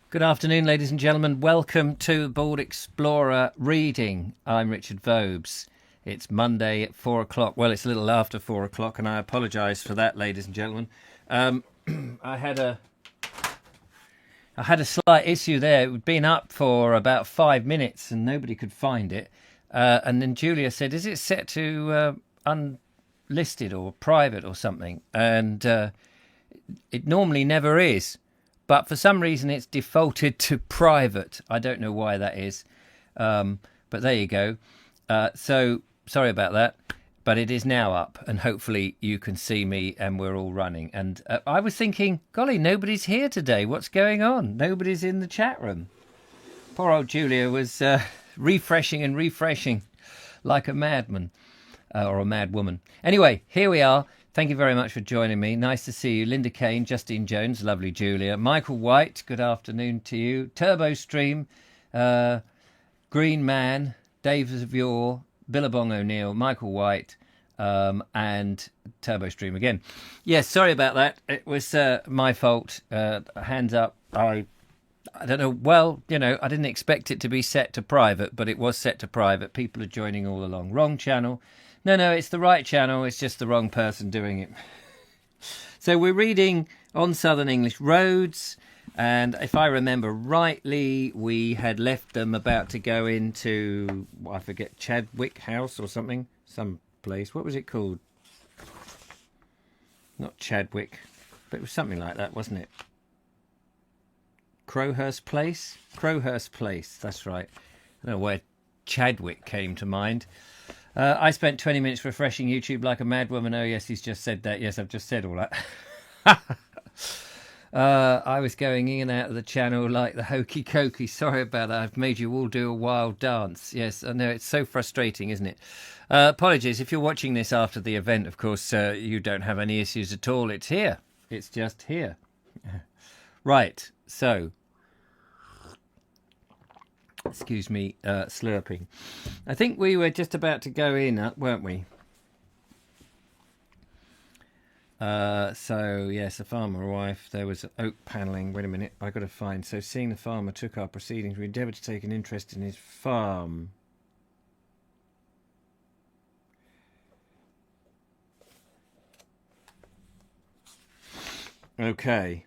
Good afternoon, ladies and gentlemen. Welcome to Board Explorer Reading. I'm Richard Vobes. It's Monday at 4 o'clock. Well, it's a little after 4 o'clock, and I apologise for that, ladies and gentlemen. I had a slight issue there. It had been up for about 5 minutes, and nobody could find it. And then Julia said, "Is it set to unlisted or private or something?" And it normally never is. But for some reason, it's defaulted to private. I don't know why that is. But there you go. So sorry about that. But it is now up. And hopefully you can see me and we're all running. And I was thinking, golly, nobody's here today. What's going on? Nobody's in the chat room. Poor old Julia was refreshing and refreshing like a madman or a mad woman. Anyway, here we are. Thank you very much for joining me. Nice to see you. Linda Kane, Justine Jones, lovely Julia. Michael White, good afternoon to you. Turbo Stream, Green Man, Dave of Yore, Billabong O'Neill, Michael White, and Turbo Stream again. Yes, sorry about that. It was my fault. Hands up. I don't know. Well, I didn't expect it to be set to private, but it was set to private. People are joining all along. Wrong channel. No, it's the right channel. It's just the wrong person doing it. So we're reading On Southern English Roads. And if I remember rightly, we had left them about to go into, I forget, Chadwick House or something. Some place. What was it called? Not Chadwick, but it was something like that, wasn't it? Crowhurst Place? Crowhurst Place, that's right. I don't know where Chadwick came to mind. I spent 20 minutes refreshing YouTube like a madwoman. Oh, yes, he's just said that. Yes, I've just said all that. I was going in and out of the channel like the hokey cokey. Sorry about that. I've made you all do a wild dance. Yes, I know. It's so frustrating, isn't it? Apologies. If you're watching this after the event, of course, you don't have any issues at all. It's here. It's just here. Right. So, excuse me, slurping. I think we were just about to go in, weren't we? So, yes, a farmer wife. There was oak panelling. Wait a minute, I got to find. So, seeing the farmer took our proceedings, we endeavoured to take an interest in his farm. Okay.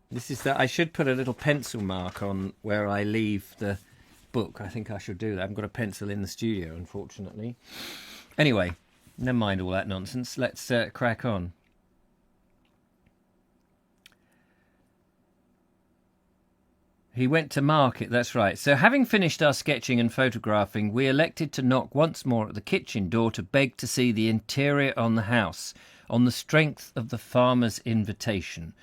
This is that. I should put a little pencil mark on where I leave the book. I think I should do that. I haven't got a pencil in the studio, unfortunately. Anyway, never mind all that nonsense. Let's crack on. He went to market, that's right. So having finished our sketching and photographing, we elected to knock once more at the kitchen door to beg to see the interior on the house, on the strength of the farmer's invitation.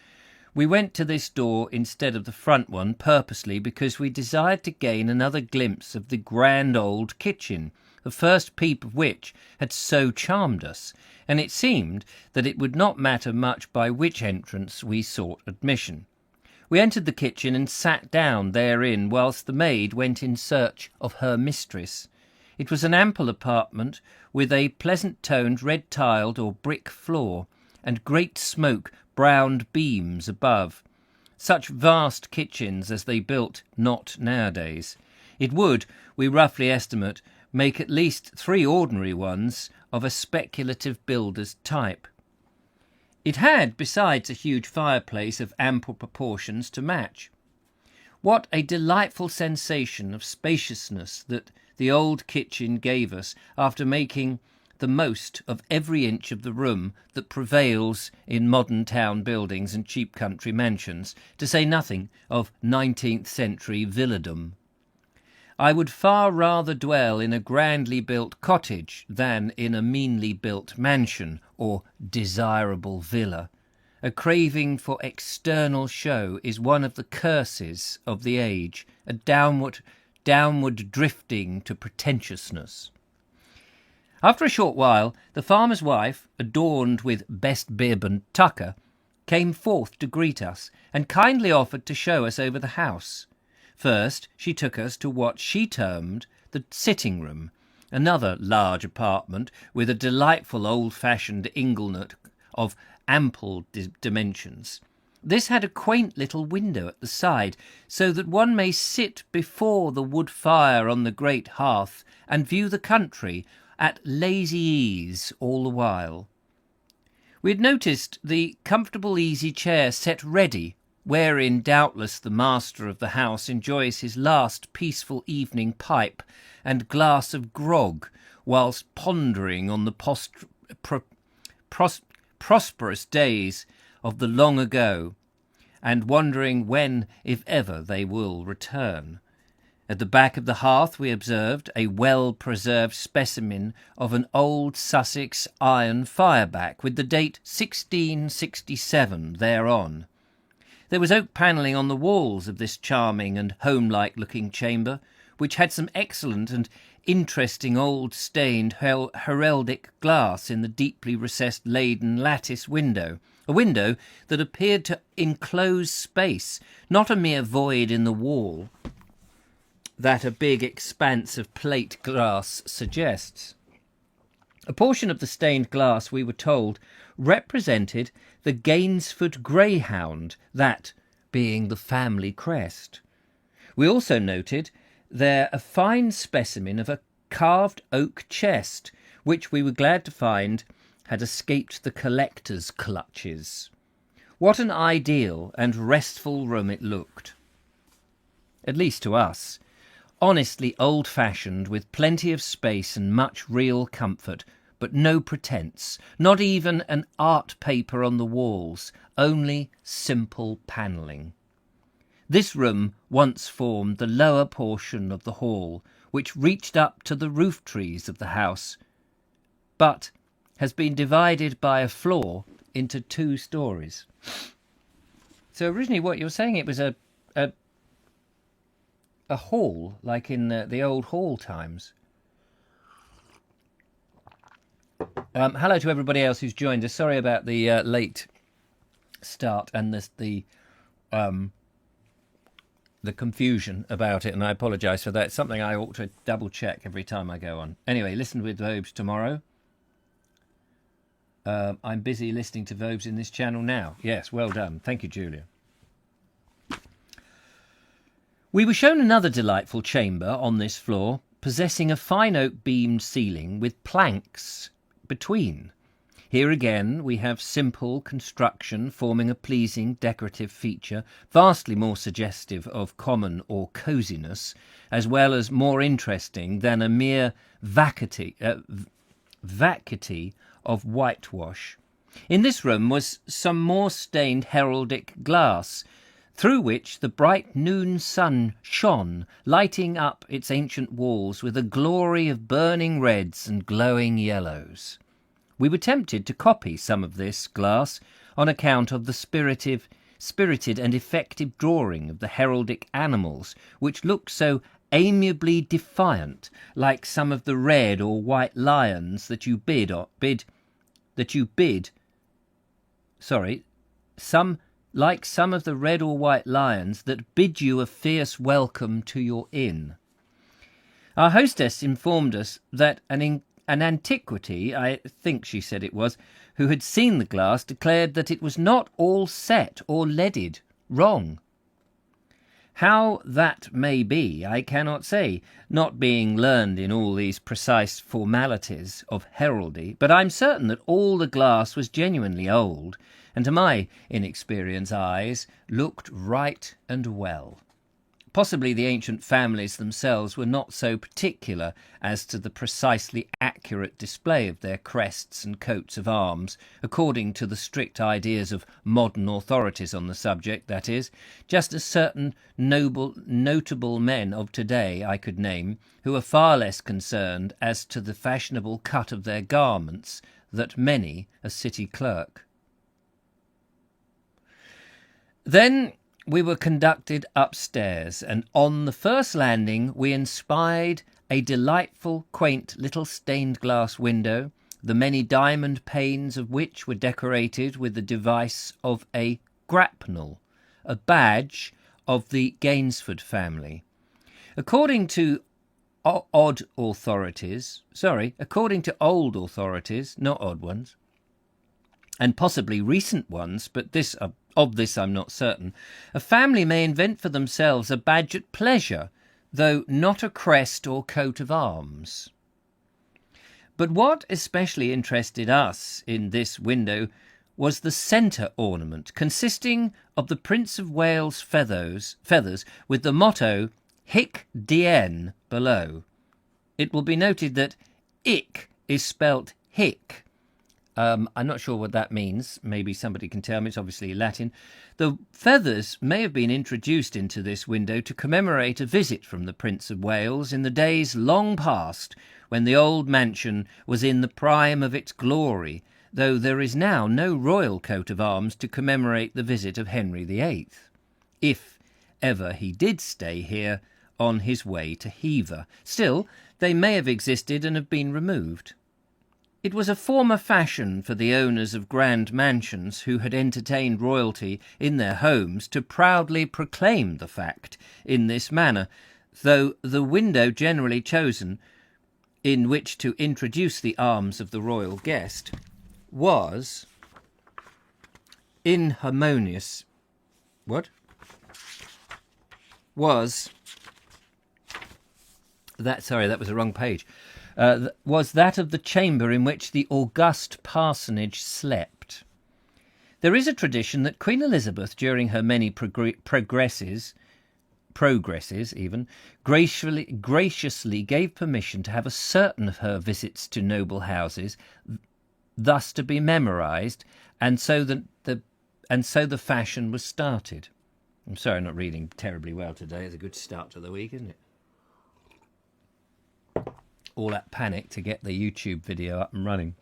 We went to this door instead of the front one purposely because we desired to gain another glimpse of the grand old kitchen, the first peep of which had so charmed us, and it seemed that it would not matter much by which entrance we sought admission. We entered the kitchen and sat down therein whilst the maid went in search of her mistress. It was an ample apartment with a pleasant-toned red-tiled or brick floor, and great smoke-browned beams above. Such vast kitchens as they built not nowadays. It would, we roughly estimate, make at least 3 ordinary ones of a speculative builder's type. It had, besides, a huge fireplace of ample proportions to match. What a delightful sensation of spaciousness that the old kitchen gave us after making the most of every inch of the room that prevails in modern town buildings and cheap country mansions, to say nothing of 19th century villadom. I would far rather dwell in a grandly built cottage than in a meanly built mansion or desirable villa. A craving for external show is one of the curses of the age, a downward drifting to pretentiousness. After a short while, the farmer's wife, adorned with best bib and tucker, came forth to greet us, and kindly offered to show us over the house. First, she took us to what she termed the sitting-room, another large apartment with a delightful old-fashioned inglenook of ample dimensions. This had a quaint little window at the side, so that one may sit before the wood fire on the great hearth and view the country at lazy ease all the while. We had noticed the comfortable easy chair set ready, wherein doubtless the master of the house enjoys his last peaceful evening pipe and glass of grog, whilst pondering on the prosperous days of the long ago, and wondering when, if ever, they will return. At the back of the hearth we observed a well-preserved specimen of an old Sussex iron fireback, with the date 1667 thereon. There was oak panelling on the walls of this charming and home-like-looking chamber, which had some excellent and interesting old stained heraldic glass in the deeply recessed Leyden lattice window, a window that appeared to enclose space, not a mere void in the wall that a big expanse of plate glass suggests. A portion of the stained glass, we were told, represented the Gainsford greyhound, that being the family crest. We also noted there a fine specimen of a carved oak chest, which we were glad to find had escaped the collector's clutches. What an ideal and restful room it looked, at least to us. Honestly old-fashioned, with plenty of space and much real comfort, but no pretence, not even an art paper on the walls, only simple panelling. This room once formed the lower portion of the hall, which reached up to the roof trees of the house, but has been divided by a floor into 2 stories. So originally what you're saying, it was a hall, like in the old hall times. Hello to everybody else who's joined us. Sorry about the late start and the confusion about it, and I apologise for that. It's something I ought to double check every time I go on. Anyway, listen with Vobes tomorrow. I'm busy listening to Vobes in this channel now. Yes, well done. Thank you, Julia. We were shown another delightful chamber on this floor, possessing a fine oak beamed ceiling with planks between. Here again we have simple construction forming a pleasing decorative feature, vastly more suggestive of common or cosiness, as well as more interesting than a mere vacuity of whitewash. In this room was some more stained heraldic glass, through which the bright noon sun shone, lighting up its ancient walls with a glory of burning reds and glowing yellows. We were tempted to copy some of this glass on account of the spirited and effective drawing of the heraldic animals, which looked so amiably defiant, like some of the red or white lions that you like some of the red or white lions that bid you a fierce welcome to your inn. Our hostess informed us that an antiquity, I think she said it was, who had seen the glass, declared that it was not all set or leaded. Wrong. How that may be, I cannot say, not being learned in all these precise formalities of heraldry, but I'm certain that all the glass was genuinely old, and to my inexperienced eyes looked right and well. Possibly the ancient families themselves were not so particular as to the precisely accurate display of their crests and coats of arms, according to the strict ideas of modern authorities on the subject, that is, just as certain notable men of today I could name, who are far less concerned as to the fashionable cut of their garments than many a city clerk. Then we were conducted upstairs, and on the first landing we espied a delightful, quaint little stained-glass window, the many diamond panes of which were decorated with the device of a grapnel, a badge of the Gainsford family. According to old authorities, not odd ones, and possibly recent ones, but this Of this I'm not certain. A family may invent for themselves a badge at pleasure, though not a crest or coat of arms. But what especially interested us in this window was the centre ornament, consisting of the Prince of Wales' feathers with the motto Hic Dien below. It will be noted that ick is spelt hic. I'm not sure what that means. Maybe somebody can tell me. It's obviously Latin. The feathers may have been introduced into this window to commemorate a visit from the Prince of Wales in the days long past when the old mansion was in the prime of its glory, though there is now no royal coat of arms to commemorate the visit of Henry VIII, if ever he did stay here on his way to Hever. Still, they may have existed and have been removed. It was a former fashion for the owners of grand mansions who had entertained royalty in their homes to proudly proclaim the fact in this manner, though the window generally chosen in which to introduce the arms of the royal guest was inharmonious. What? Was that? Sorry, that was the wrong page. Was that of the chamber in which the august parsonage slept. There is a tradition that Queen Elizabeth, during her many progresses even, graciously gave permission to have a certain of her visits to noble houses thus to be memorised, and so the fashion was started. I'm sorry I'm not reading terribly well today. It's a good start to the week, isn't it? All that panic to get the YouTube video up and running.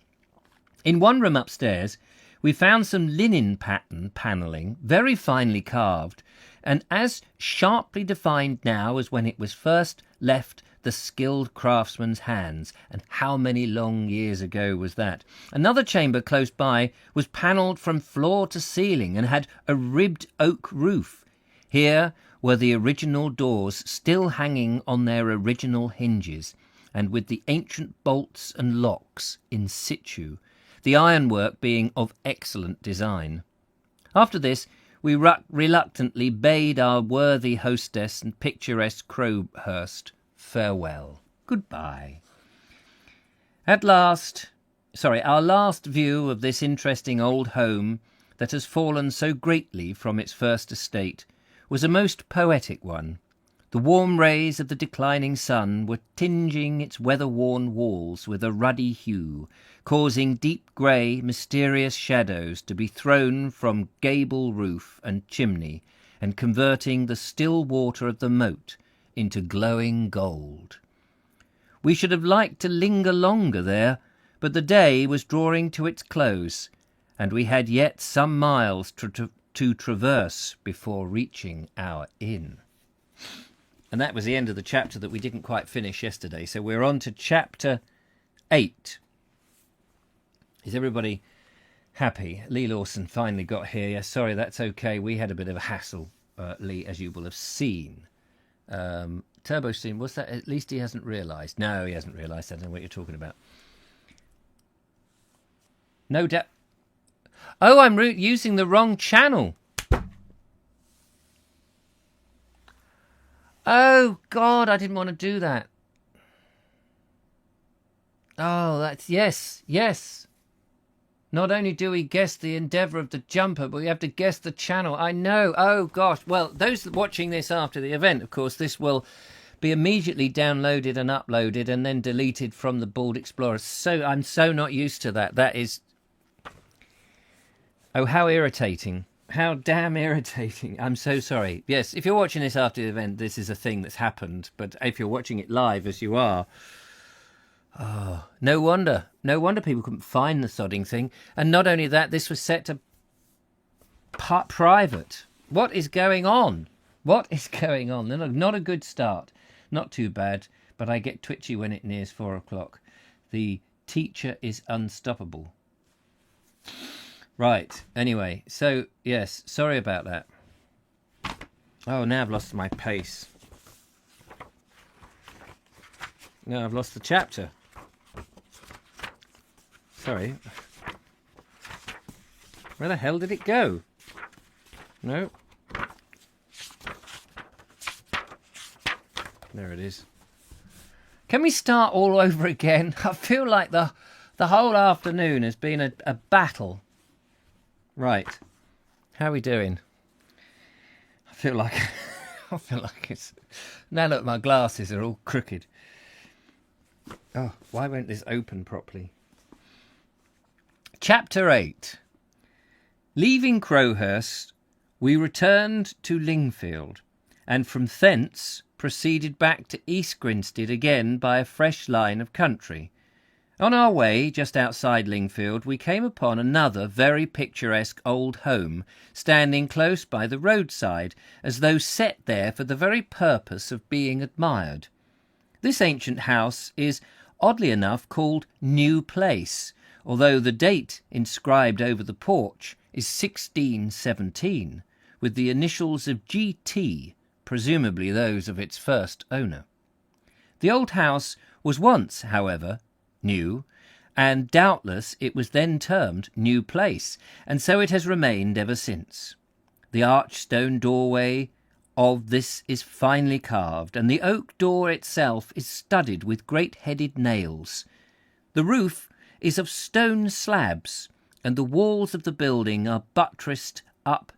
In one room upstairs, we found some linen panelling, very finely carved, and as sharply defined now as when it was first left the skilled craftsman's hands. And how many long years ago was that? Another chamber close by was panelled from floor to ceiling and had a ribbed oak roof. Here were the original doors still hanging on their original hinges, and with the ancient bolts and locks in situ, the ironwork being of excellent design. After this, we reluctantly bade our worthy hostess and picturesque Crowhurst farewell. Goodbye. Our last view of this interesting old home that has fallen so greatly from its first estate was a most poetic one. The warm rays of the declining sun were tinging its weather-worn walls with a ruddy hue, causing deep grey, mysterious shadows to be thrown from gable roof and chimney, and converting the still water of the moat into glowing gold. We should have liked to linger longer there, but the day was drawing to its close, and we had yet some miles to traverse before reaching our inn. And that was the end of the chapter that we didn't quite finish yesterday. So we're on to chapter 8. Is everybody happy? Lee Lawson finally got here. Yes, sorry, that's okay. We had a bit of a hassle, Lee, as you will have seen. Turbo Steam, what's that? At least he hasn't realised. No, he hasn't realised. I don't know what you're talking about. No doubt. Oh, I'm using the wrong channel. Oh, God, I didn't want to do that. Oh, that's... Yes. Not only do we guess the endeavour of the jumper, but we have to guess the channel. I know. Oh, gosh. Well, those watching this after the event, of course, this will be immediately downloaded and uploaded and then deleted from the Bald Explorer. So I'm so not used to that. That is... Oh, how irritating. How damn irritating. I'm so sorry. Yes, if you're watching this after the event, this is a thing that's happened. But if you're watching it live, as you are, oh, no wonder. No wonder people couldn't find the sodding thing. And not only that, this was set to private. What is going on? What is going on? Not a good start. Not too bad, but I get twitchy when it nears 4 o'clock. The teacher is unstoppable. Right, anyway, so, yes, sorry about that. Oh, now I've lost my pace. No, I've lost the chapter. Sorry. Where the hell did it go? No. There it is. Can we start all over again? I feel like the whole afternoon has been a battle. Right. How are we doing? I feel like it's... Now look, my glasses are all crooked. Oh, why won't this open properly? Chapter 8. Leaving Crowhurst, we returned to Lingfield, and from thence proceeded back to East Grinstead again by a fresh line of country. On our way, just outside Lingfield, we came upon another very picturesque old home, standing close by the roadside, as though set there for the very purpose of being admired. This ancient house is, oddly enough, called New Place, although the date inscribed over the porch is 1617, with the initials of G.T., presumably those of its first owner. The old house was once, however, new, and doubtless it was then termed New Place, and so it has remained ever since. The arched stone doorway of this is finely carved, and the oak door itself is studded with great-headed nails. The roof is of stone slabs, and the walls of the building are buttressed up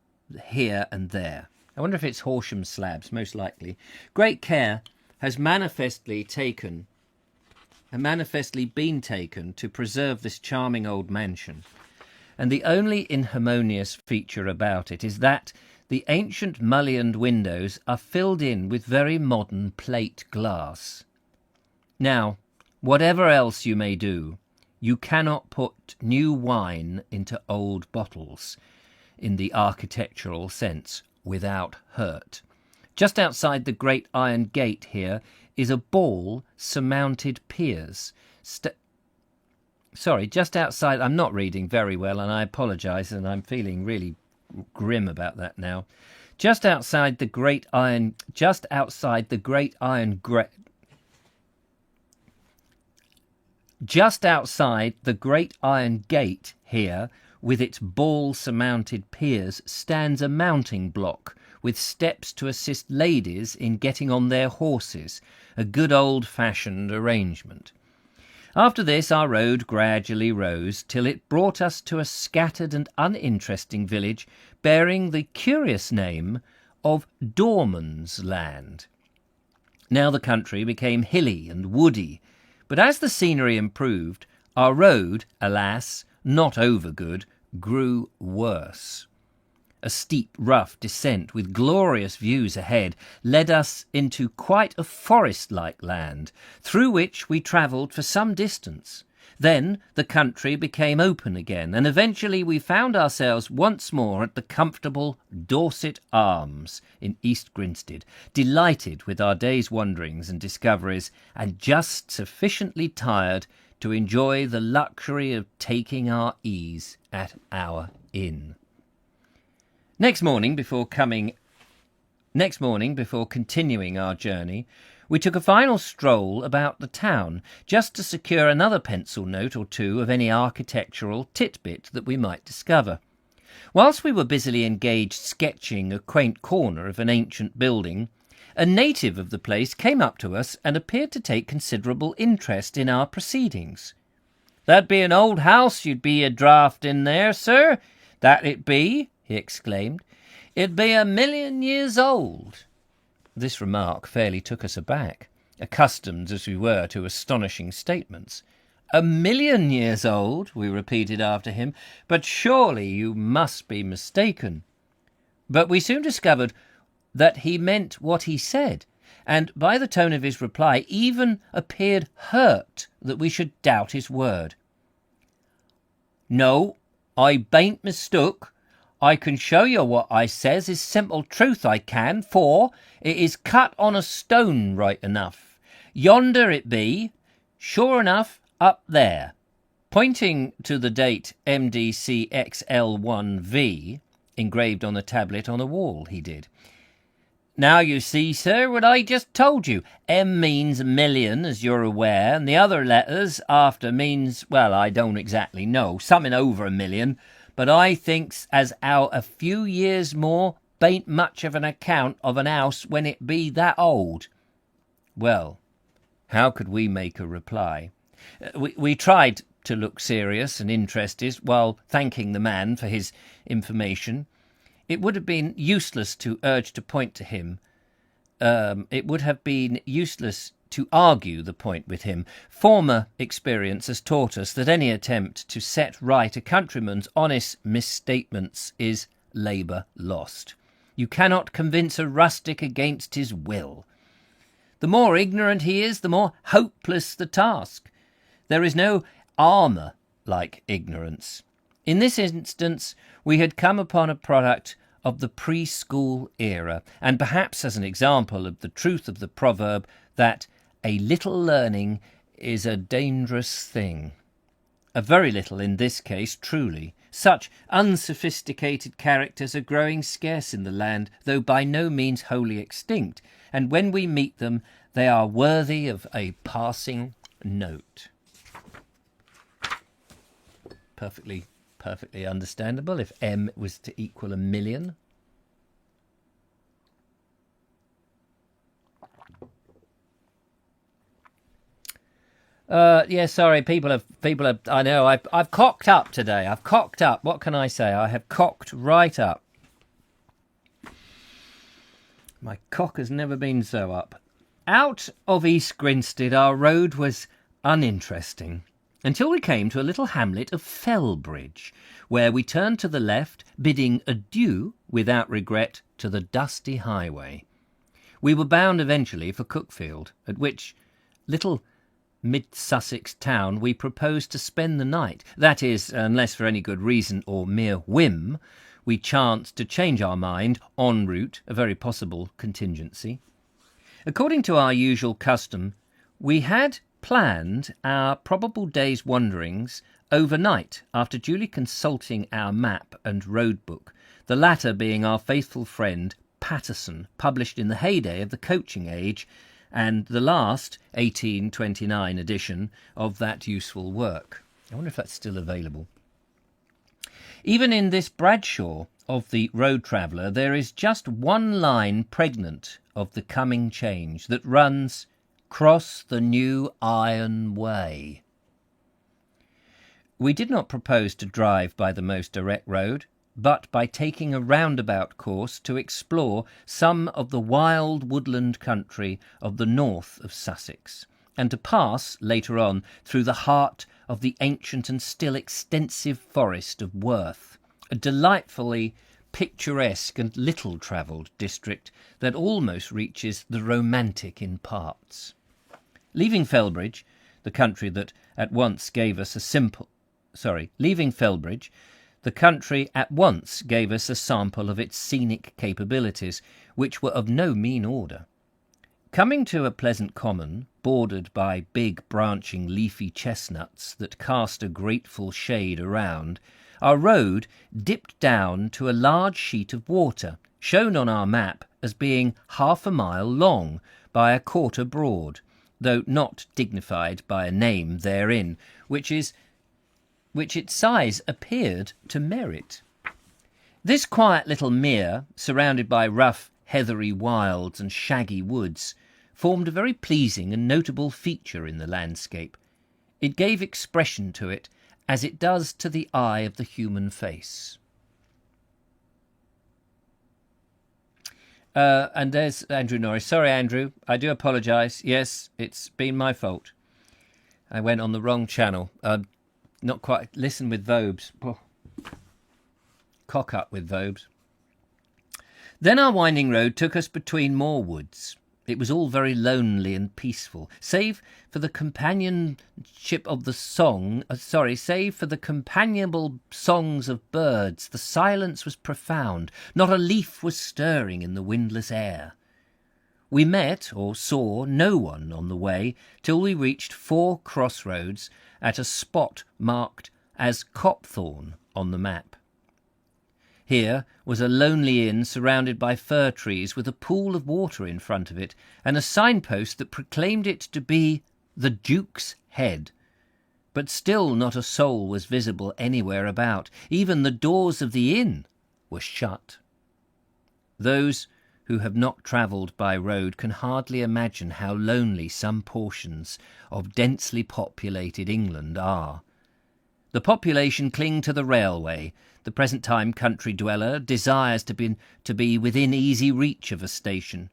here and there. I wonder if it's Horsham slabs, most likely. Great care has manifestly been taken to preserve this charming old mansion, and the only inharmonious feature about it is that the ancient mullioned windows are filled in with very modern plate glass. Now, whatever else you may do, you cannot put new wine into old bottles, in the architectural sense, without hurt. Just outside the great iron gate here is a ball-surmounted piers. Just outside... I'm not reading very well, and I apologise, and I'm feeling really grim about that now. Just outside the great iron gate here, with its ball-surmounted piers, stands a mounting block with steps to assist ladies in getting on their horses, a good old-fashioned arrangement. After this our road gradually rose till it brought us to a scattered and uninteresting village bearing the curious name of Dorman's Land. Now the country became hilly and woody, but as the scenery improved, our road, alas, not over good, grew worse. A steep, rough descent with glorious views ahead led us into quite a forest-like land, through which we travelled for some distance. Then the country became open again, and eventually we found ourselves once more at the comfortable Dorset Arms in East Grinstead, delighted with our day's wanderings and discoveries, and just sufficiently tired to enjoy the luxury of taking our ease at our inn. Next morning, before continuing our journey, we took a final stroll about the town, just to secure another pencil note or two of any architectural titbit that we might discover. Whilst we were busily engaged sketching a quaint corner of an ancient building, a native of the place came up to us and appeared to take considerable interest in our proceedings. "That be an old house you'd be a draft in there, sir? That it be?" he exclaimed. "It be 1,000,000 years old." This remark fairly took us aback, accustomed as we were to astonishing statements. 1,000,000 years old, we repeated after him, "but surely you must be mistaken." But we soon discovered that he meant what he said, and by the tone of his reply even appeared hurt that we should doubt his word. "No, I bain't mistook. I can show you what I says is simple truth, I can, for it is cut on a stone right enough. Yonder it be, sure enough, up there," pointing to the date MDCXL1V engraved on a tablet on a wall, he did. "Now you see, sir, what I just told you. M means million, as you're aware, and the other letters after means, well, I don't exactly know, something over 1,000,000, but I thinks as how a few years more bain't much of an account of an house when it be that old. Well, how could we make a reply? We tried to look serious and interested while thanking the man for his information. It would have been useless to urge to point to him. It would have been useless to argue the point with him. Former experience has taught us that any attempt to set right a countryman's honest misstatements is labour lost. You cannot convince a rustic against his will. The more ignorant he is, the more hopeless the task. There is no armour like ignorance. In this instance, we had come upon a product of the preschool era, and perhaps as an example of the truth of the proverb that a little learning is a dangerous thing. A very little in this case, truly. Such unsophisticated characters are growing scarce in the land, though by no means wholly extinct, and when we meet them, they are worthy of a passing note. Perfectly understandable if M was to equal 1,000,000. Sorry, people have. I know. I've cocked up today. I've cocked up. What can I say? I have cocked right up. My cock has never been so up. Out of East Grinstead, our road was uninteresting until we came to a little hamlet of Fellbridge, where we turned to the left, bidding adieu without regret to the dusty highway. We were bound eventually for Cookfield, at which little mid-Sussex town we proposed to spend the night. That is, unless for any good reason or mere whim we chanced to change our mind en route, a very possible contingency. According to our usual custom, we had planned our probable day's wanderings overnight after duly consulting our map and road book, the latter being our faithful friend Patterson, published in the heyday of the coaching age, and the last 1829 edition of that useful work. I wonder if that's still available. Even in this Bradshaw of the road traveller, there is just one line pregnant of the coming change that runs, "Cross the new iron way." We did not propose to drive by the most direct road, but by taking a roundabout course to explore some of the wild woodland country of the north of Sussex, and to pass, later on, through the heart of the ancient and still extensive forest of Worth, a delightfully picturesque and little-travelled district that almost reaches the romantic in parts. Leaving Fellbridge, the country at once gave us a sample of its scenic capabilities, which were of no mean order. Coming to a pleasant common, bordered by big branching leafy chestnuts that cast a grateful shade around, our road dipped down to a large sheet of water, shown on our map as being 1/2 mile long by 1/4 broad, though not dignified by a name therein, which its size appeared to merit. This quiet little mere, surrounded by rough, heathery wilds and shaggy woods, formed a very pleasing and notable feature in the landscape. It gave expression to it, as it does to the eye of the human face. And there's Andrew Norris. Sorry, Andrew, I do apologise. Yes, it's been my fault. I went on the wrong channel. Not quite. Listen with Vobes. Oh. Cock up with Vobes. Then our winding road took us between more woods. It was all very lonely and peaceful, save for the companionship of the save for the companionable songs of birds. The silence was profound. Not a leaf was stirring in the windless air. We met or saw no one on the way till we reached 4 crossroads at a spot marked as Copthorne on the map. Here was a lonely inn surrounded by fir trees with a pool of water in front of it and a signpost that proclaimed it to be the Duke's Head. but still not a soul was visible anywhere about. Even the doors of the inn were shut. Those who have not travelled by road can hardly imagine how lonely some portions of densely populated England are. The population cling to the railway. The present-time country dweller desires to be within easy reach of a station.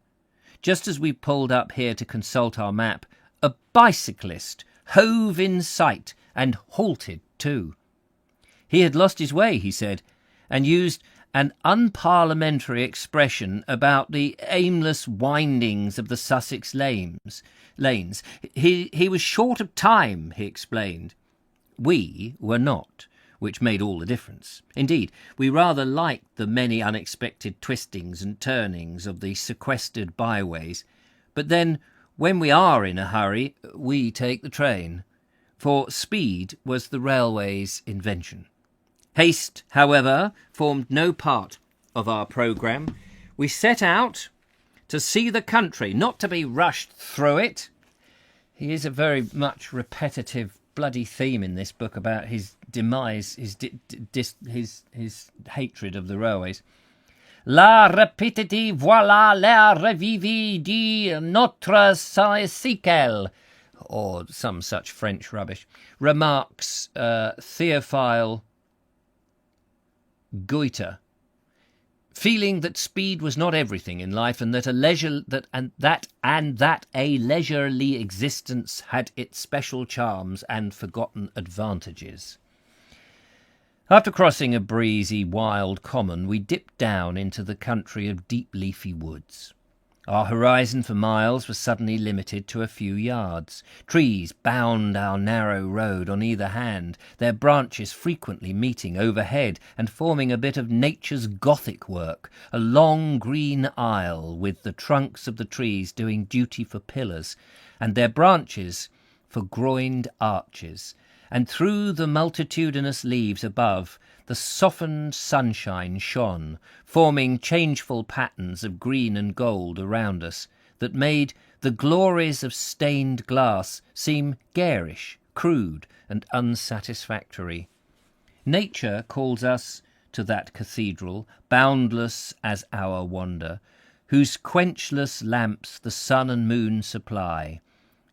Just as we pulled up here to consult our map, a bicyclist hove in sight and halted too. He had lost his way, he said, and used an unparliamentary expression about the aimless windings of the Sussex lanes. He was short of time, he explained. We were not, which made all the difference. Indeed, we rather liked the many unexpected twistings and turnings of the sequestered byways. But then, when we are in a hurry, we take the train, for speed was the railway's invention. Haste, however, formed no part of our programme. We set out to see the country, not to be rushed through it. He is a very much repetitive bloody theme in this book about his demise, his hatred of the railways. La répétitive voilà la revivi di notre cycle, or some such French rubbish, remarks Theophile Goethe, feeling that speed was not everything in life, and that a leisurely existence had its special charms and forgotten advantages. After crossing a breezy, wild common, we dipped down into the country of deep leafy woods. Our horizon for miles was suddenly limited to a few yards. Trees bound our narrow road on either hand, their branches frequently meeting overhead and forming a bit of nature's Gothic work, a long green aisle with the trunks of the trees doing duty for pillars, and their branches for groined arches. And through the multitudinous leaves above, the softened sunshine shone, forming changeful patterns of green and gold around us, that made the glories of stained glass seem garish, crude, and unsatisfactory. Nature calls us to that cathedral, boundless as our wonder, whose quenchless lamps the sun and moon supply,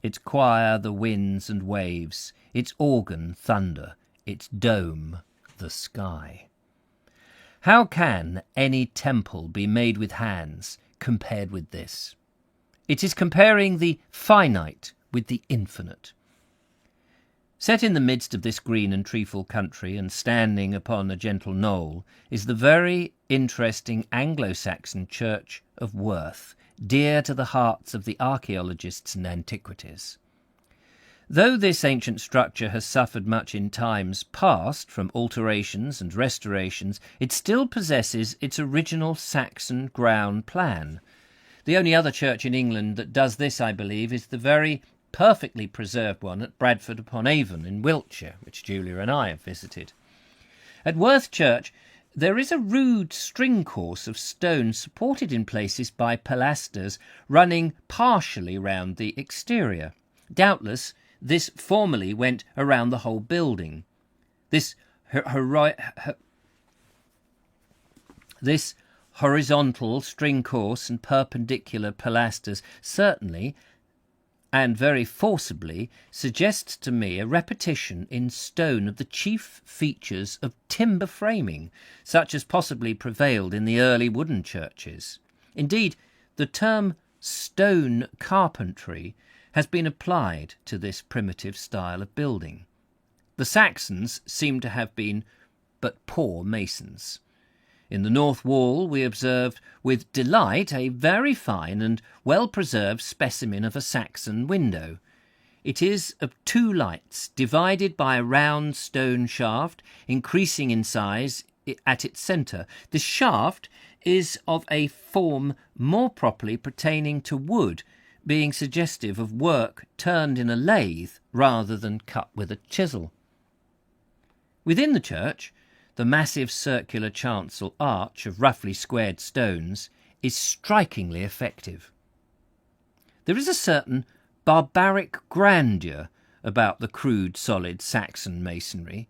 its choir the winds and waves, its organ thunder, its dome the sky. How can any temple be made with hands compared with this? It is comparing the finite with the infinite. Set in the midst of this green and treeful country, and standing upon a gentle knoll, is the very interesting Anglo-Saxon church of Worth, dear to the hearts of the archaeologists and antiquities. Though this ancient structure has suffered much in times past from alterations and restorations, it still possesses its original Saxon ground plan. The only other church in England that does this, I believe, is the very perfectly preserved one at Bradford-upon-Avon in Wiltshire, which Julia and I have visited. At Worth Church there is a rude string course of stone supported in places by pilasters running partially round the exterior. Doubtless this formerly went around the whole building. This horizontal string course and perpendicular pilasters certainly, and very forcibly, suggests to me a repetition in stone of the chief features of timber framing, such as possibly prevailed in the early wooden churches. Indeed, the term stone carpentry has been applied to this primitive style of building. The Saxons seem to have been but poor masons. In the north wall we observed with delight a very fine and well-preserved specimen of a Saxon window. It is of two lights, divided by a round stone shaft, increasing in size at its centre. The shaft is of a form more properly pertaining to wood, being suggestive of work turned in a lathe rather than cut with a chisel. Within the church, the massive circular chancel arch of roughly squared stones is strikingly effective. There is a certain barbaric grandeur about the crude, solid Saxon masonry.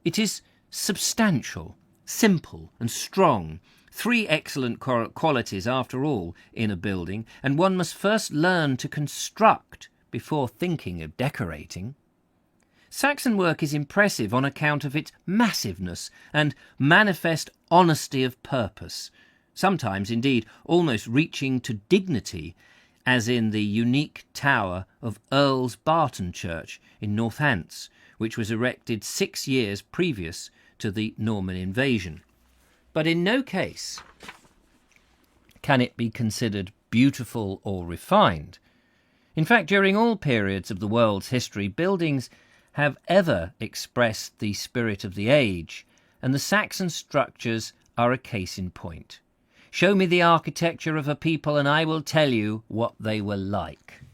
It is substantial, simple and strong, three excellent qualities after all in a building, and one must first learn to construct before thinking of decorating. Saxon work is impressive on account of its massiveness and manifest honesty of purpose, sometimes indeed almost reaching to dignity, as in the unique tower of Earl's Barton Church in Northants, which was erected 6 years previous to the Norman invasion. But in no case can it be considered beautiful or refined. In fact, during all periods of the world's history, buildings have ever expressed the spirit of the age, and the Saxon structures are a case in point. Show me the architecture of a people and I will tell you what they were like.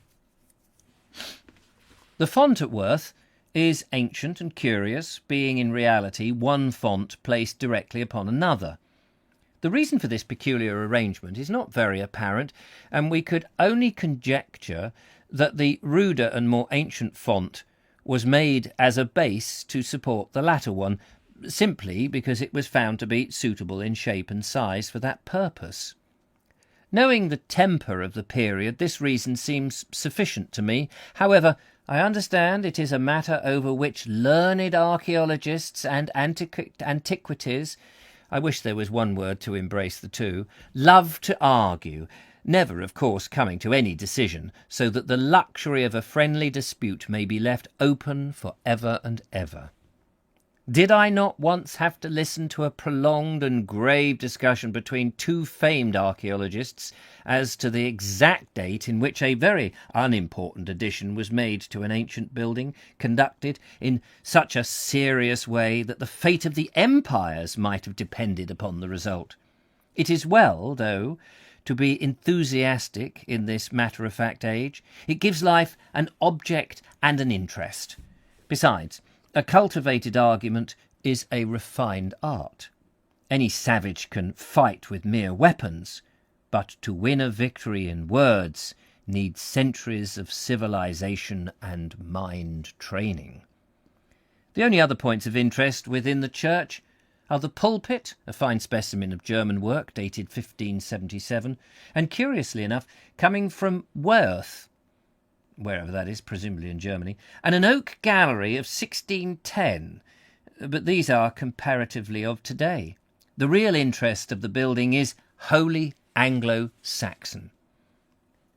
The font at Worth is ancient and curious, being in reality one font placed directly upon another. The reason for this peculiar arrangement is not very apparent, and we could only conjecture that the ruder and more ancient font was made as a base to support the latter one, simply because it was found to be suitable in shape and size for that purpose. Knowing the temper of the period, this reason seems sufficient to me. However, I understand it is a matter over which learned archaeologists and antiquities, I wish there was one word to embrace the two, love to argue, never, of course, coming to any decision, so that the luxury of a friendly dispute may be left open for ever and ever. Did I not once have to listen to a prolonged and grave discussion between two famed archaeologists as to the exact date in which a very unimportant addition was made to an ancient building, conducted in such a serious way that the fate of the empires might have depended upon the result? It is well, though, to be enthusiastic in this matter-of-fact age. It gives life an object and an interest. Besides, a cultivated argument is a refined art. Any savage can fight with mere weapons, but to win a victory in words needs centuries of civilization and mind training. The only other points of interest within the church are the pulpit, a fine specimen of German work dated 1577, and curiously enough, coming from Worth, wherever that is, presumably in Germany, and an oak gallery of 1610, but these are comparatively of today. The real interest of the building is wholly Anglo-Saxon.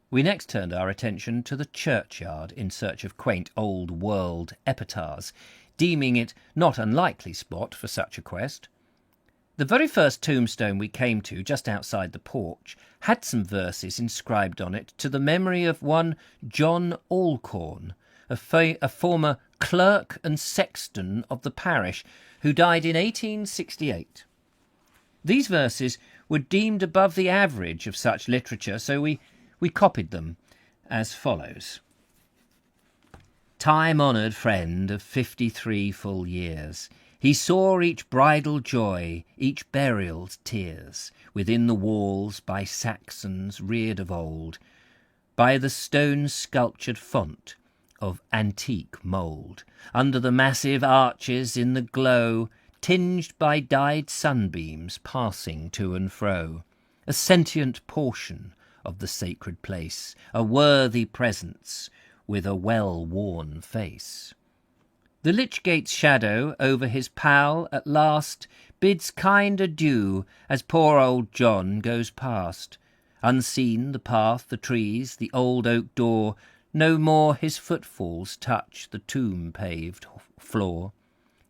We next turned our attention to the churchyard in search of quaint old-world epitaphs, deeming it not unlikely spot for such a quest. The very first tombstone we came to, just outside the porch, had some verses inscribed on it to the memory of one John Alcorn, a former clerk and sexton of the parish, who died in 1868. These verses were deemed above the average of such literature, so we copied them as follows. Time-honoured friend of 53 full years, he saw each bridal joy, each burial's tears, within the walls by Saxons reared of old, by the stone-sculptured font of antique mould, under the massive arches in the glow, tinged by dyed sunbeams passing to and fro, a sentient portion of the sacred place, a worthy presence with a well-worn face. The Lichgate's shadow over his pal at last bids kind adieu as poor old John goes past. Unseen the path, the trees, the old oak door, no more his footfalls touch the tomb-paved floor.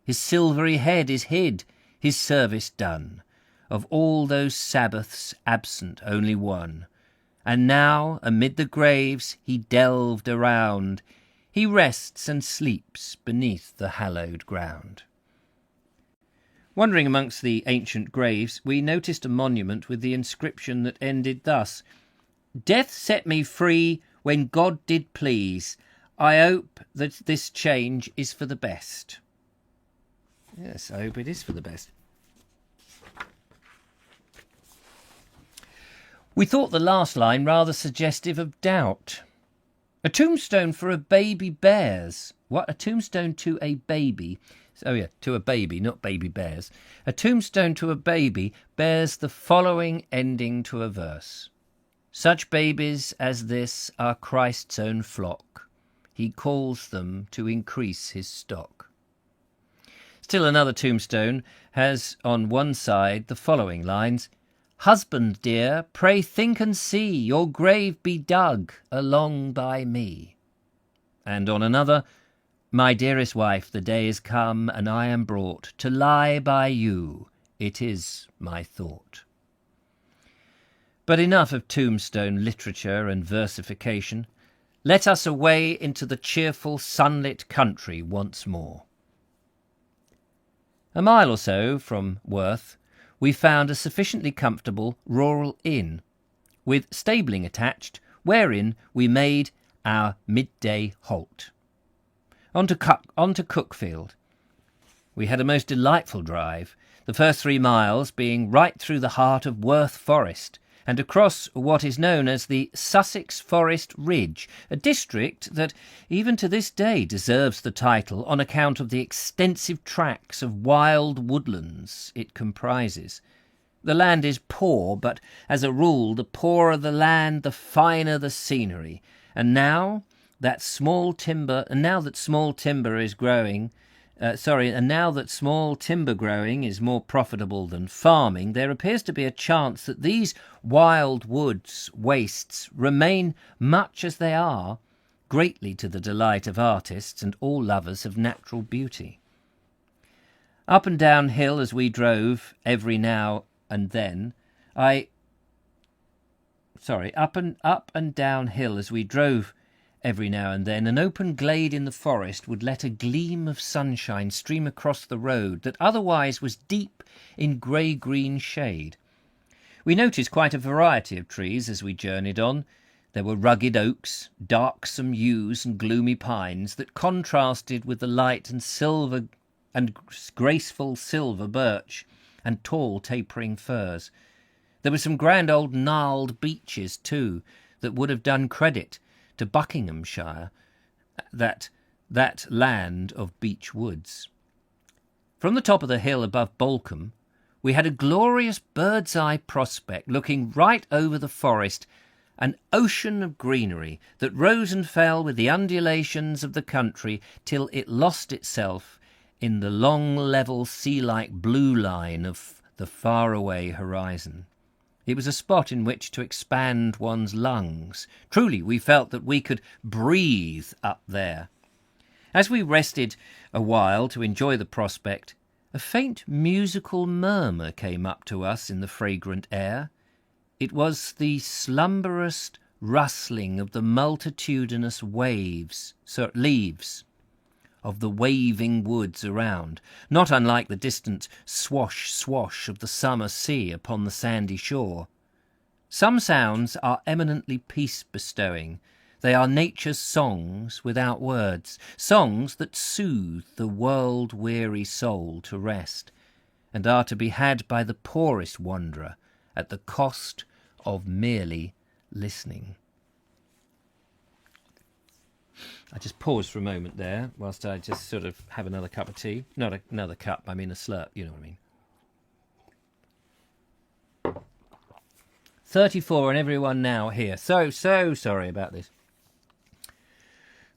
His silvery head is hid, his service done, of all those Sabbaths absent only one. And now, amid the graves he delved around, he rests and sleeps beneath the hallowed ground. Wandering amongst the ancient graves, we noticed a monument with the inscription that ended thus: "Death set me free when God did please. I hope that this change is for the best." Yes, I hope it is for the best. We thought the last line rather suggestive of doubt. A tombstone for a baby bears. What? A tombstone to a baby? Oh yeah, to a baby, not baby bears. A tombstone to a baby bears the following ending to a verse. Such babies as this are Christ's own flock. He calls them to increase his stock. Still another tombstone has on one side the following lines. Husband dear, pray think and see, your grave be dug along by me. And on another, my dearest wife, the day is come, and I am brought to lie by you. It is my thought. But enough of tombstone literature and versification. Let us away into the cheerful sunlit country once more. A mile or so from Worth, we found a sufficiently comfortable rural inn, with stabling attached, wherein we made our midday halt. On to Cookfield. We had a most delightful drive, the first 3 miles being right through the heart of Worth Forest, and across what is known as the Sussex Forest Ridge, a district that even to this day deserves the title on account of the extensive tracts of wild woodlands it comprises. The land is poor, but as a rule the poorer the land, the finer the scenery. And now that small timber is growing, and now that small timber growing is more profitable than farming, there appears to be a chance that these wild woods wastes remain much as they are, greatly to the delight of artists and all lovers of natural beauty. Up and down hill as we drove every now and then, an open glade in the forest would let a gleam of sunshine stream across the road that otherwise was deep in grey-green shade. We noticed quite a variety of trees as we journeyed on. There were rugged oaks, darksome yews and gloomy pines that contrasted with the light and silver and graceful silver birch and tall tapering firs. There were some grand old gnarled beeches too that would have done credit to Buckinghamshire, that land of beech woods. From the top of the hill above Bolcombe, we had a glorious bird's-eye prospect looking right over the forest, an ocean of greenery that rose and fell with the undulations of the country till it lost itself in the long level sea-like blue line of the far-away horizon. It was a spot in which to expand one's lungs. Truly, we felt that we could breathe up there. As we rested a while to enjoy the prospect, a faint musical murmur came up to us in the fragrant air. It was the slumberous rustling of the multitudinous leaves of the waving woods around, not unlike the distant swash-swash of the summer sea upon the sandy shore. Some sounds are eminently peace-bestowing. They are nature's songs without words, songs that soothe the world-weary soul to rest, and are to be had by the poorest wanderer at the cost of merely listening. I just paused for a moment there whilst I just sort of have another cup of tea. Not another cup, I mean a slurp, you know what I mean. 34 and everyone now here. So sorry about this.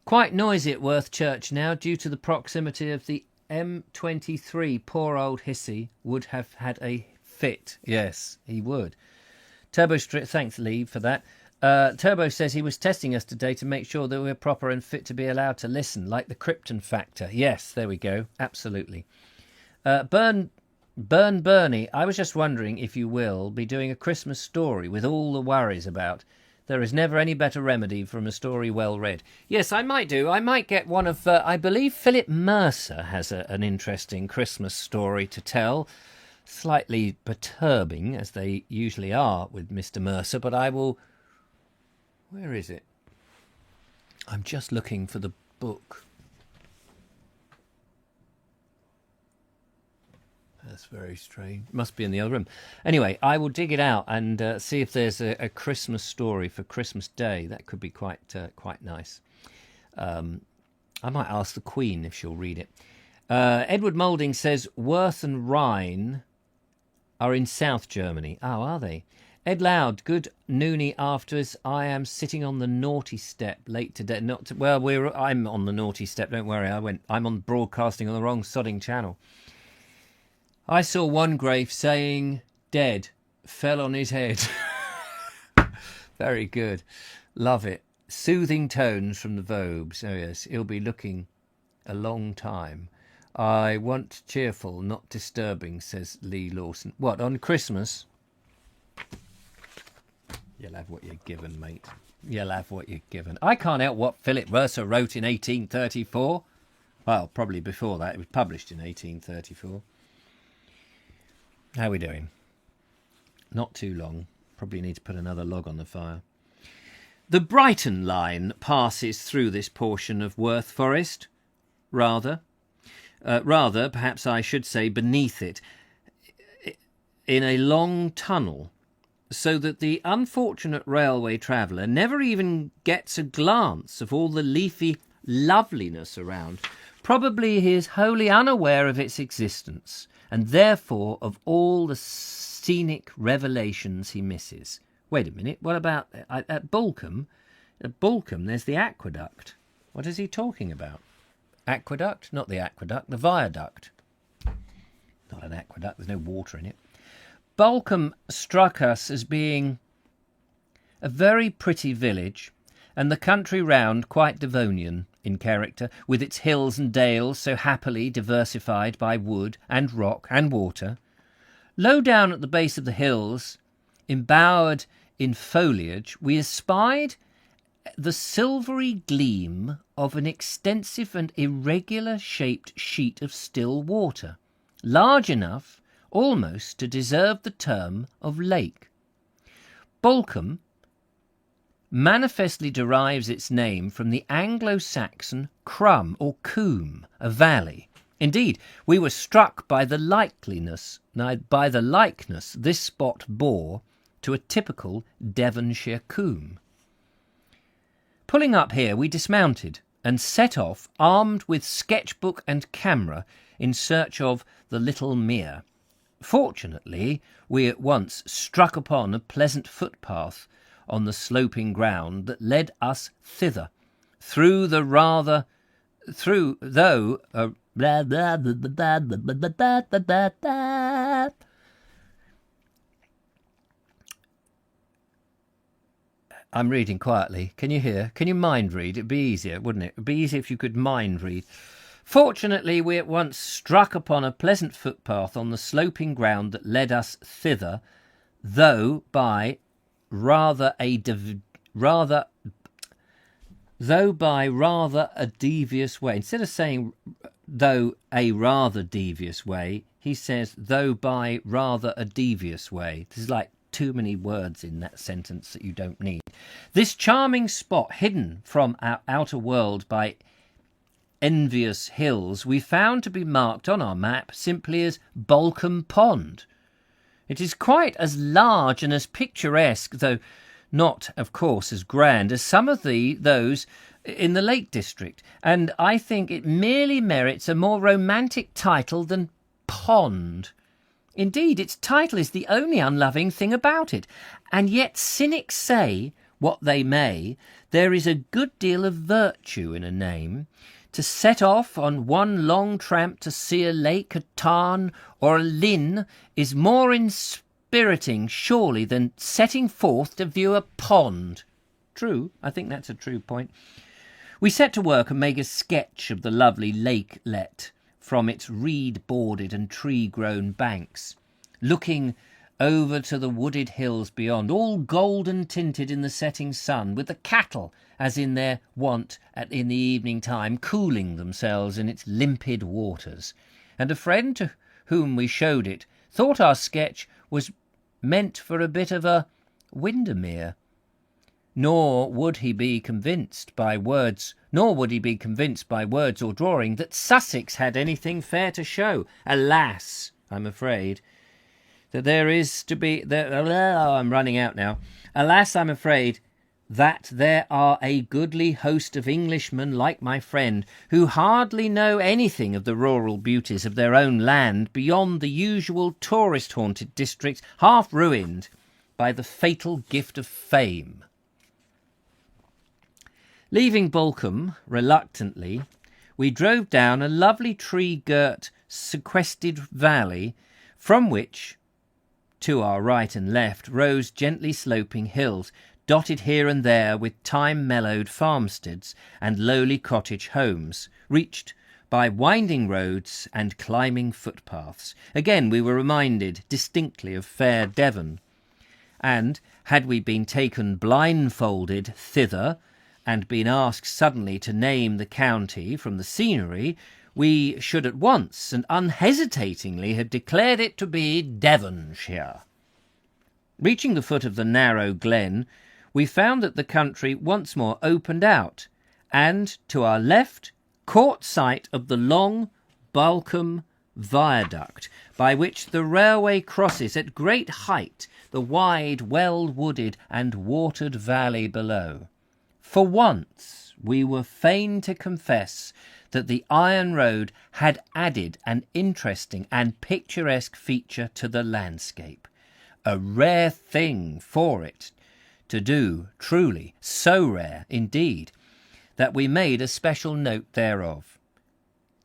Quite noisy at Worth Church now due to the proximity of the M23. Poor old Hissey would have had a fit. Yes, he would. Thanks, Lee, for that. Turbo says he was testing us today to make sure that we're proper and fit to be allowed to listen, like the Krypton factor. Yes, there we go. Absolutely. Bernie, I was just wondering if you will be doing a Christmas story with all the worries about. There is never any better remedy from a story well read. Yes, I might do. I might get one of, I believe Philip Mercer has an interesting Christmas story to tell. Slightly perturbing, as they usually are with Mr. Mercer, but I will... Where is it? I'm just looking for the book. That's very strange. Must be in the other room. Anyway, I will dig it out and see if there's a Christmas story for Christmas Day. That could be quite nice. I might ask the Queen if she'll read it. Edward Moulding says Worth and Rhine are in South Germany. Oh, are they? Ed Loud, good noonie afters. I am sitting on the naughty step late today. I'm on the naughty step. Don't worry. I'm on broadcasting on the wrong sodding channel. I saw one grave saying dead, fell on his head. Very good. Love it. Soothing tones from the Vobes. Oh yes, he'll be looking a long time. I want cheerful, not disturbing, says Lee Lawson. What, on Christmas? You'll have what you're given, mate. You'll have what you're given. I can't help what Philip Mercer wrote in 1834. Well, probably before that. It was published in 1834. How are we doing? Not too long. Probably need to put another log on the fire. The Brighton line passes through this portion of Worth Forest. Rather, perhaps I should say beneath it, in a long tunnel, so that the unfortunate railway traveller never even gets a glance of all the leafy loveliness around. Probably he is wholly unaware of its existence, and therefore of all the scenic revelations he misses. Wait a minute, what about at Balcombe? At Balcombe there's the aqueduct. What is he talking about? Aqueduct? Not the aqueduct, the viaduct. Not an aqueduct, there's no water in it. Balcombe struck us as being a very pretty village, and the country round quite Devonian in character, with its hills and dales so happily diversified by wood and rock and water. Low down at the base of the hills, embowered in foliage, we espied the silvery gleam of an extensive and irregular-shaped sheet of still water, large enough almost to deserve the term of lake. Balcombe manifestly derives its name from the Anglo-Saxon crum or coombe, a valley. Indeed, we were struck by the likeness this spot bore to a typical Devonshire coombe. Pulling up here, we dismounted and set off, armed with sketchbook and camera, in search of the little mere. Fortunately, we at once struck upon a pleasant footpath on the sloping ground that led us thither, I'm reading quietly. Can you hear? Can you mind read? It'd be easier, wouldn't it? It'd be easier if you could mind read. Fortunately, we at once struck upon a pleasant footpath on the sloping ground that led us thither, though by rather a devious way. Instead of saying though a rather devious way, he says though by rather a devious way. There's like too many words in that sentence that you don't need. This charming spot, hidden from our outer world by envious hills, we found to be marked on our map simply as Balcombe Pond. It is quite as large and as picturesque, though not, of course, as grand as some of those in the Lake District, and I think it merely merits a more romantic title than Pond. Indeed, its title is the only unloving thing about it, and yet cynics say what they may, there is a good deal of virtue in a name. To set off on one long tramp to see a lake, a tarn, or a linn is more inspiriting, surely, than setting forth to view a pond. True, I think that's a true point. We set to work and make a sketch of the lovely lakelet from its reed-bordered and tree-grown banks, looking over to the wooded hills beyond, all golden tinted in the setting sun, with the cattle, as in their wont in the evening time, cooling themselves in its limpid waters. And a friend to whom we showed it thought our sketch was meant for a bit of a Windermere. Nor would he be convinced by words or drawing that Sussex had anything fair to show. Alas! I'm afraid, that there is to be... I'm running out now. Alas, I'm afraid that there are a goodly host of Englishmen like my friend, who hardly know anything of the rural beauties of their own land beyond the usual tourist-haunted districts, half ruined by the fatal gift of fame. Leaving Balcombe reluctantly, we drove down a lovely tree-girt, sequestered valley, from which, to our right and left, rose gently sloping hills, dotted here and there with time-mellowed farmsteads and lowly cottage homes, reached by winding roads and climbing footpaths. Again we were reminded distinctly of fair Devon, and had we been taken blindfolded thither and been asked suddenly to name the county from the scenery, we should at once and unhesitatingly have declared it to be Devonshire. Reaching the foot of the narrow glen, we found that the country once more opened out, and to our left caught sight of the long Balcombe viaduct, by which the railway crosses at great height the wide, well-wooded and watered valley below. For once we were fain to confess that the iron road had added an interesting and picturesque feature to the landscape. A rare thing for it to do, truly, so rare indeed, that we made a special note thereof.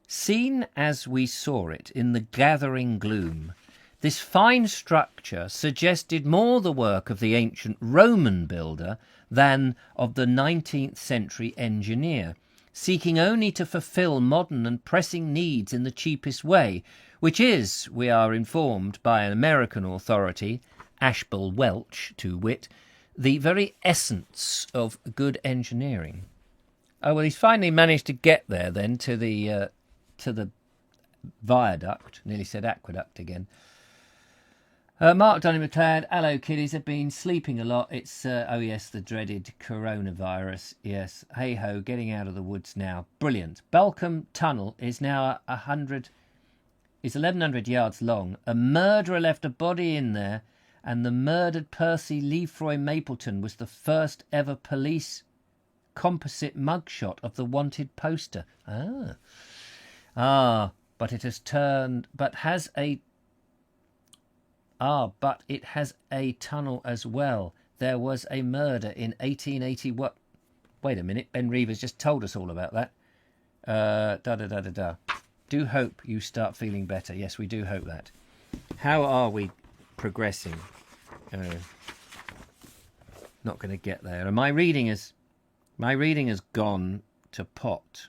Seen as we saw it in the gathering gloom, this fine structure suggested more the work of the ancient Roman builder than of the 19th century engineer, seeking only to fulfil modern and pressing needs in the cheapest way, which is, we are informed by an American authority, Ashbel Welch to wit, the very essence of good engineering. Oh, well, he's finally managed to get there then to the viaduct. Nearly said aqueduct again. Mark Donny McLeod, hello kiddies, have been sleeping a lot. It's, oh yes, the dreaded coronavirus. Yes, hey-ho, getting out of the woods now. Brilliant. Balcombe Tunnel is now 1,100 yards long. A murderer left a body in there, and the murdered Percy Lefroy Mapleton was the first ever police composite mugshot of the wanted poster. But it has turned... But it has a tunnel as well. There was a murder in 1880. What? Wait a minute. Ben Reeves just told us all about that. Do hope you start feeling better. Yes, we do hope that. How are we progressing? Not going to get there. And my reading has gone to pot.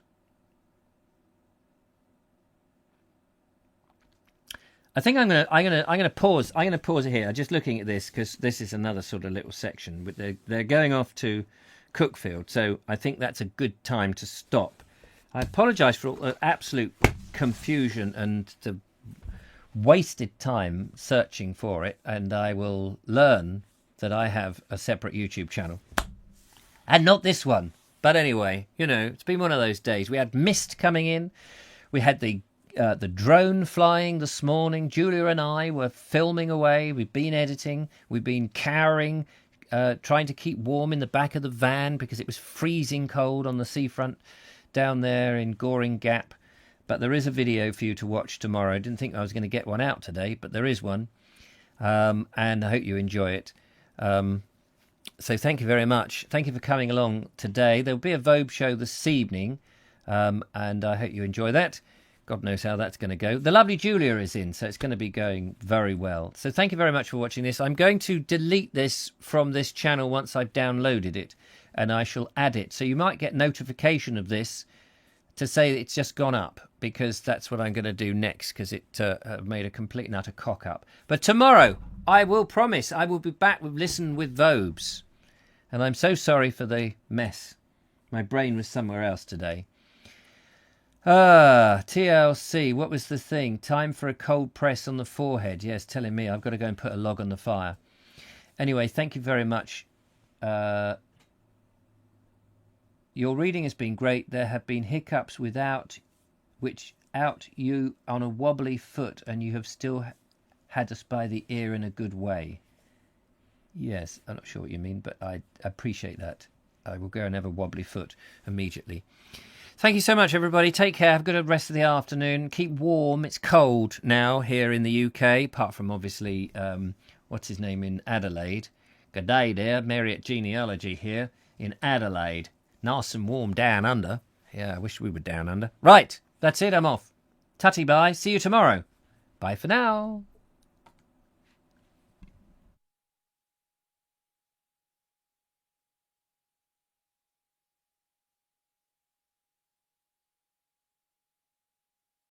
I think I'm gonna pause. I'm gonna pause it here. I'm just looking at this because this is another sort of little section. But they're going off to Cookfield, so I think that's a good time to stop. I apologise for all the absolute confusion and the wasted time searching for it, and I will learn that I have a separate YouTube channel and not this one. But anyway, you know, it's been one of those days. We had mist coming in. We had the drone flying this morning. Julia and I were filming away. We've been editing. We've been cowering, trying to keep warm in the back of the van because it was freezing cold on the seafront down there in Goring Gap. But there is a video for you to watch tomorrow. I didn't think I was going to get one out today, but there is one. And I hope you enjoy it. So thank you very much. Thank you for coming along today. There'll be a Vogue show this evening, and I hope you enjoy that. God knows how that's going to go. The lovely Julia is in, so it's going to be going very well. So thank you very much for watching this. I'm going to delete this from this channel once I've downloaded it, and I shall add it. So you might get notification of this to say that it's just gone up, because that's what I'm going to do next, because it made a complete and utter cock-up. But tomorrow, I will promise, I will be back with Listen with Vobes. And I'm so sorry for the mess. My brain was somewhere else today. TLC, what was the thing? Time for a cold press on the forehead. Yes, telling me I've got to go and put a log on the fire. Anyway, thank you very much. Your reading has been great. There have been hiccups without which out you on a wobbly foot, and you have still had us by the ear in a good way. Yes, I'm not sure what you mean, but I appreciate that. I will go and have a wobbly foot immediately. Thank you so much, everybody. Take care. Have a good rest of the afternoon. Keep warm. It's cold now here in the UK, apart from obviously, what's his name in Adelaide. Good day there. Marriott Genealogy here in Adelaide. Nice and warm down under. Yeah, I wish we were down under. Right, that's it. I'm off. Tutty bye. See you tomorrow. Bye for now.